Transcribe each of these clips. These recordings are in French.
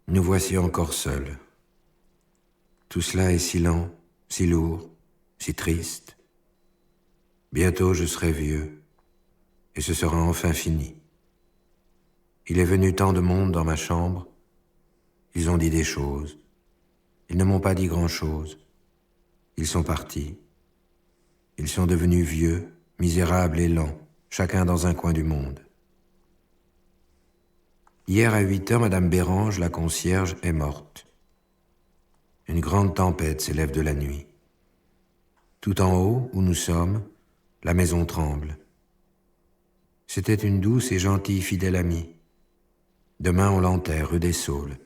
Nous voici encore seuls. Tout cela est si lent, si lourd, si triste. Bientôt je serai vieux, et ce sera enfin fini. Il est venu tant de monde dans ma chambre. Ils ont dit des choses. Ils ne m'ont pas dit grand-chose. Ils sont partis. Ils sont devenus vieux, misérables et lents, chacun dans un coin du monde. Hier à 8 heures, Madame Bérange, la concierge, est morte. Une grande tempête s'élève de la nuit. Tout en haut, où nous sommes, la maison tremble. C'était une douce et gentille fidèle amie. Demain on l'enterre, rue des Saules.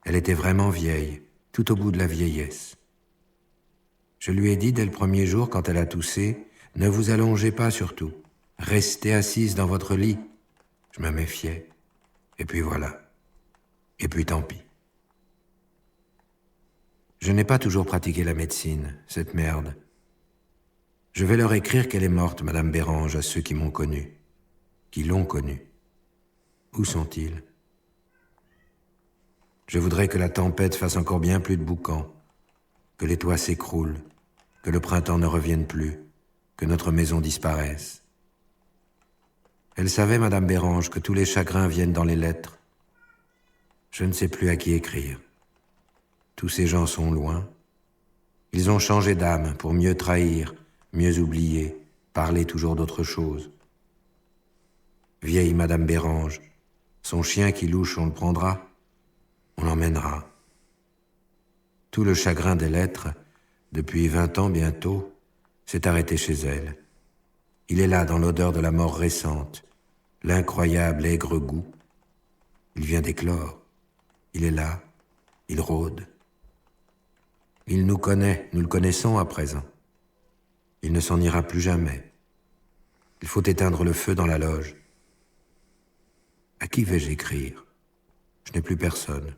Elle était vraiment vieille, tout au bout de la vieillesse. Je lui ai dit dès le premier jour, quand elle a toussé, « Ne vous allongez pas surtout, restez assise dans votre lit. » Je me méfiais. Et puis voilà. Et puis tant pis. Je n'ai pas toujours pratiqué la médecine, cette merde. Je vais leur écrire qu'elle est morte, Madame Bérange, à ceux qui m'ont connu, qui l'ont connue. Où sont-ils? Je voudrais que la tempête fasse encore bien plus de boucan, que les toits s'écroulent, que le printemps ne revienne plus, que notre maison disparaisse. Elle savait, Madame Bérange, que tous les chagrins viennent dans les lettres. Je ne sais plus à qui écrire. Tous ces gens sont loin. Ils ont changé d'âme pour mieux trahir, mieux oublier, parler toujours d'autre chose. Vieille Madame Bérange, son chien qui louche, on le prendra, on l'emmènera. Tout le chagrin des lettres, depuis 20 ans bientôt, s'est arrêté chez elle. Il est là dans l'odeur de la mort récente, l'incroyable aigre goût. Il vient d'éclore. Il est là, il rôde. Il nous connaît, nous le connaissons à présent. Il ne s'en ira plus jamais. Il faut éteindre le feu dans la loge. À qui vais-je écrire? Je n'ai plus personne.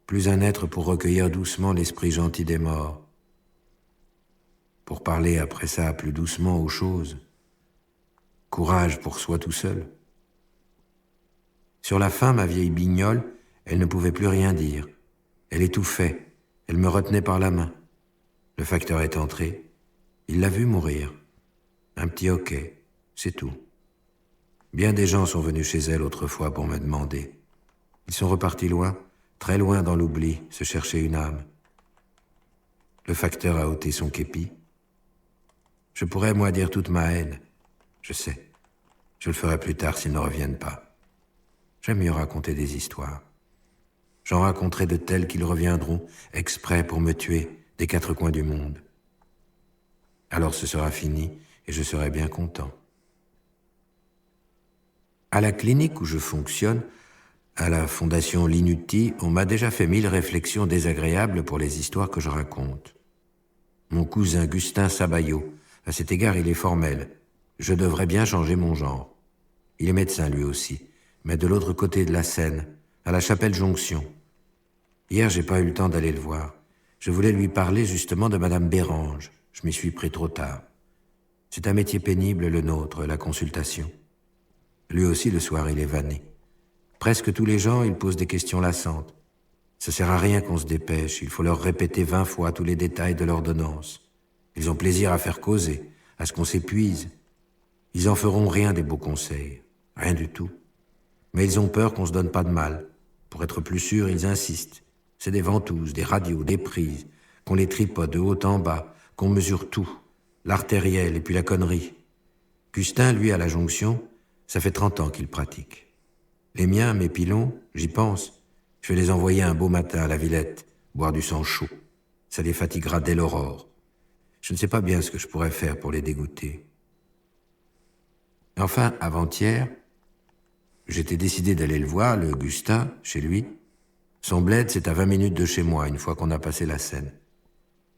Plus un être pour recueillir doucement l'esprit gentil des morts. Pour parler après ça plus doucement aux choses. Courage pour soi tout seul. Sur la fin, ma vieille Bignole, elle ne pouvait plus rien dire. Elle étouffait. Elle me retenait par la main. Le facteur est entré. Il l'a vu mourir. Un petit hoquet, c'est tout. Bien des gens sont venus chez elle autrefois pour me demander. Ils sont repartis loin, très loin dans l'oubli, se chercher une âme. Le facteur a ôté son képi. Je pourrais, moi, dire toute ma haine. Je sais. Je le ferai plus tard s'ils ne reviennent pas. J'aime mieux raconter des histoires. J'en raconterai de telles qu'ils reviendront, exprès pour me tuer, des quatre coins du monde. Alors ce sera fini, et je serai bien content. À la clinique où je fonctionne, à la fondation Linuti, on m'a déjà fait 1000 réflexions désagréables pour les histoires que je raconte. Mon cousin Gustin Sabaillot, à cet égard il est formel. Je devrais bien changer mon genre. Il est médecin lui aussi, mais de l'autre côté de la Seine, à la Chapelle-Jonction. Hier, j'ai pas eu le temps d'aller le voir. Je voulais lui parler justement de Madame Bérange. Je m'y suis pris trop tard. C'est un métier pénible, le nôtre, la consultation. Lui aussi, le soir, il est vanné. Presque tous les gens, ils posent des questions lassantes. Ça sert à rien qu'on se dépêche. Il faut leur répéter 20 fois tous les détails de l'ordonnance. Ils ont plaisir à faire causer, à ce qu'on s'épuise. Ils en feront rien des beaux conseils. Rien du tout. Mais ils ont peur qu'on se donne pas de mal. Pour être plus sûr, ils insistent. C'est des ventouses, des radios, des prises, qu'on les tripote de haut en bas, qu'on mesure tout, l'artériel et puis la connerie. Gustin, lui, à la Jonction, ça fait 30 ans qu'il pratique. Les miens, mes pilons, j'y pense. Je vais les envoyer un beau matin à la Villette, boire du sang chaud. Ça les fatiguera dès l'aurore. Je ne sais pas bien ce que je pourrais faire pour les dégoûter. Enfin, avant-hier, j'étais décidé d'aller le voir, le Gustin, chez lui. Son bled, c'est à 20 minutes de chez moi, une fois qu'on a passé la Seine.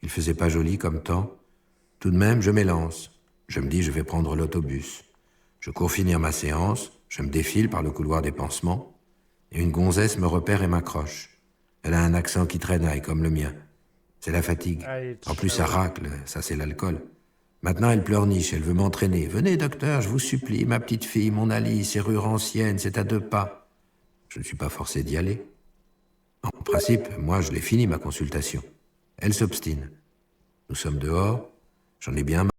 Il faisait pas joli comme temps. Tout de même, je m'élance. Je me dis, je vais prendre l'autobus. Je cours finir ma séance, je me défile par le couloir des pansements, et une gonzesse me repère et m'accroche. Elle a un accent qui traînaille comme le mien. C'est la fatigue. En plus, ça racle, ça c'est l'alcool. Maintenant, elle pleurniche, elle veut m'entraîner. « Venez, docteur, je vous supplie, ma petite fille, mon Alice, serrure ancienne, c'est à 2 pas. » Je ne suis pas forcé d'y aller. principe, moi, je l'ai fini, ma consultation. Elle s'obstine. Nous sommes dehors, j'en ai bien marre.